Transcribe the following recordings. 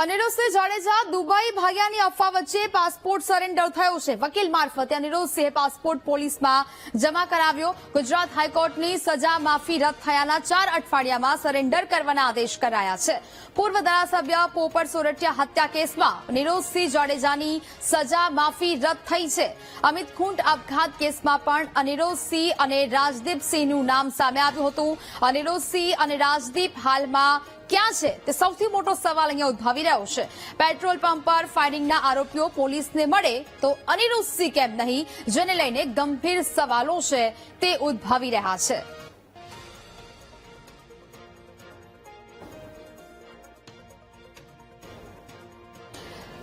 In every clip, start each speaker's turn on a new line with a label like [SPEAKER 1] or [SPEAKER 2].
[SPEAKER 1] Aniruddhsinh Jadeja Dubai ભાગ્યાની અફવા વચ્ચે passport surrender થયો છે। વકીલ મારફતે અનિરુદ્ધસિંહે પાસપોર્ટ પોલીસમાં જમા કરાવ્યો। ગુજરાત હાઈકોર્ટની સજા માફી રદ થયાના 4 અઠવાડિયામાં સરેન્ડર કરવાના આદેશ કરાયા છે। પૂર્વ ધારાસભ્ય પોપટ સોરઠિયા હત્યા કેસમાં અનિરુદ્ધસિંહ જાડેજાની સજા માફી રદ થઈ છે। અમિત ખૂંટ આપઘાત કેસમાં પણ અનિરુદ્ધસિંહ અને રાજદીપસિંહનું નામ સામે આવ્યું હતું। અનિરુદ્ધસિંહ અને રાજદીપ હાલમાં ક્યાં છે તે સૌથી મોટો સવાલ અહીંયા ઉદ્ભવી રહ્યો છે। પેટ્રોલ પંપ પર ફાયરિંગના આરોપીઓ પોલીસને મળે તો અનિરુદ્ધસિંહ કેમ નહીં, જેને લઈને ગંભીર સવાલો છે તે ઉદ્ભવી રહ્યા છે।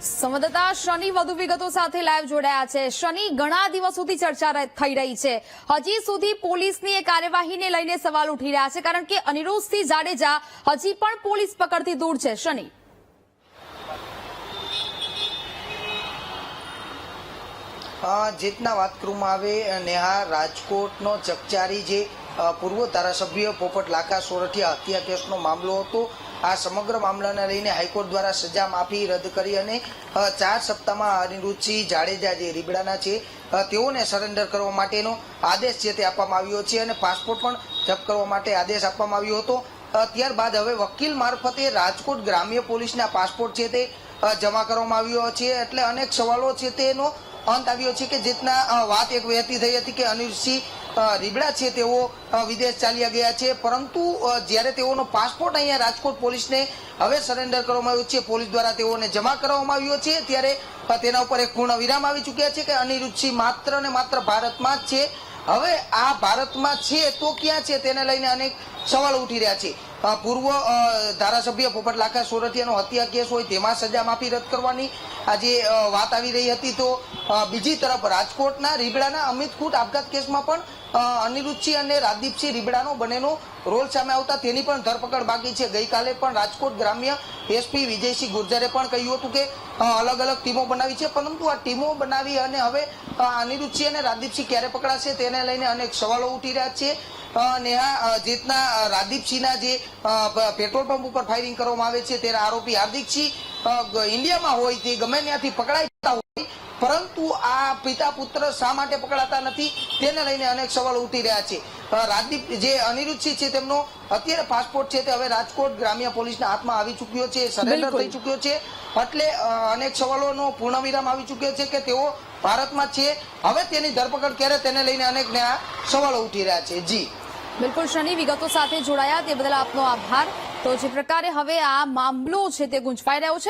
[SPEAKER 1] સંવાદદાતા શનિ વધુ વિગતો સાથે લાઈવ જોડાયા છે। શનિ, ઘણા દિવસોથી ચર્ચા થઈ રહી છે, હજી સુધી પોલીસની એ કાર્યવાહીને લઈને સવાલ ઉઠી રહ્યા છે, કારણ કે અનિરુદ્ધસિંહ જાડેજા હજી પણ પોલીસ પકડથી દૂર છે। શનિ,
[SPEAKER 2] જેટના વાત કરવામાં આવે, નેહા, રાજકોટનો ચકચારી જે પૂર્વ ધારાસભ્ય પોપટ લાખા સોરઠિયા હત્યા કેસનો મામલો હતો, આ સમગ્ર મામલાને લઈને હાઈકોર્ટ દ્વારા સજા માફી રદ કરી અને 4 સપ્તાહમાં અનિરુદ્ધસિંહ જાડેજા જે રીબડાના છે તેઓને સરેન્ડર કરવા માટેનો આદેશ છે તે આપવામાં આવ્યો છે અને પાસપોર્ટ પણ જપ્ત કરવા માટે આદેશ આપવામાં આવ્યો હતો। ત્યારબાદ હવે વકીલ મારફતે રાજકોટ ગ્રામ્ય પોલીસના પાસપોર્ટ છે તે જમા કરવામાં આવ્યો છે, એટલે અનેક સવાલો છે તેનો અંત આવ્યો છે કે જેટના વાત એક વહેતી થઈ હતી કે અનિરુદ્ધસિંહ રીબડા છે તેઓ વિદેશ ચાલ્યા ગયા છે, પરંતુ જ્યારે તેઓનો પાસપોર્ટ અહીંયા રાજકોટ પોલીસને હવે સરેન્ડર કરવામાં આવ્યો છે, પોલીસ દ્વારા તેઓને જમા કરવામાં આવ્યો છે, ત્યારે તેના ઉપર એક પૂર્ણ વિરામ આવી ચૂક્યા છે કે અનિરુદ્ધસિંહ માત્ર ને માત્ર ભારતમાં જ છે। હવે આ ભારતમાં છે તો ક્યાં છે તેને લઈને અનેક સવાલો ઉઠી રહ્યા છે। પૂર્વ ધારાસભ્ય પોપટ લાખા સોરઠિયાનો હત્યા કેસ હોય તેમાં સજા માફી રદ કરવાની આજે વાત આવી રહી હતી, તો બીજી તરફ રાજકોટના રીબડાના અમિત ખૂંટ આપઘાત કેસમાં પણ અનિરુદ્ધસિંહ અને રાજદીપસિંહ રીબડાનો બંનેનો રોલ સામે આવતા તેની પણ ધરપકડ બાકી છે। ગઈકાલે પણ રાજકોટ ગ્રામ્ય એસપી વિજયસિંહ ગુર્જરે પણ કહ્યું હતું કે અલગ અલગ ટીમો બનાવી છે, પરંતુ આ ટીમો બનાવી અને હવે અનિરુદ્ધસિંહ અને રાજદીપસિંહ ક્યારે પકડાશે તેને લઈને અનેક સવાલો ઉઠી રહ્યા છે। નેહા, જેટના રાજદીપસિંહના જે પેટ્રોલ પંપ ઉપર ફાયરિંગ કરવામાં આવે છે ત્યારે આરોપી હાર્દિકસિંહ ઇન્ડિયામાં હોય તે ગમે ત્યાંથી પકડાઈ જતા હોય, પરંતુ આ પિતા પુત્ર શા માટે પકડાતા નથી તેને લઈને અનેક સવાલો ઉઠી રહ્યા છે। રાજદીપ જે અનિરુદ્ધસિંહ છે તેમનો અત્યારે પાસપોર્ટ છે તે હવે રાજકોટ ગ્રામ્ય પોલીસના હાથમાં આવી ચૂક્યો છે, સરેન્ડર થઈ ચૂક્યો છે, એટલે અનેક સવાલોનો પૂર્ણ વિરામ આવી ચૂક્યો છે કે તેઓ ભારતમાં છે। હવે તેની ધરપકડ ક્યારે તેને લઈને અનેક સવાલો ઉઠી રહ્યા છે। જી
[SPEAKER 1] બિલકુલ શનિ, વિગતો સાથે જોડાયા તે બદલ આપનો આભાર। તો જે પ્રકારે હવે આ મામલો છે તે ગુંચવાઈ રહ્યો છે।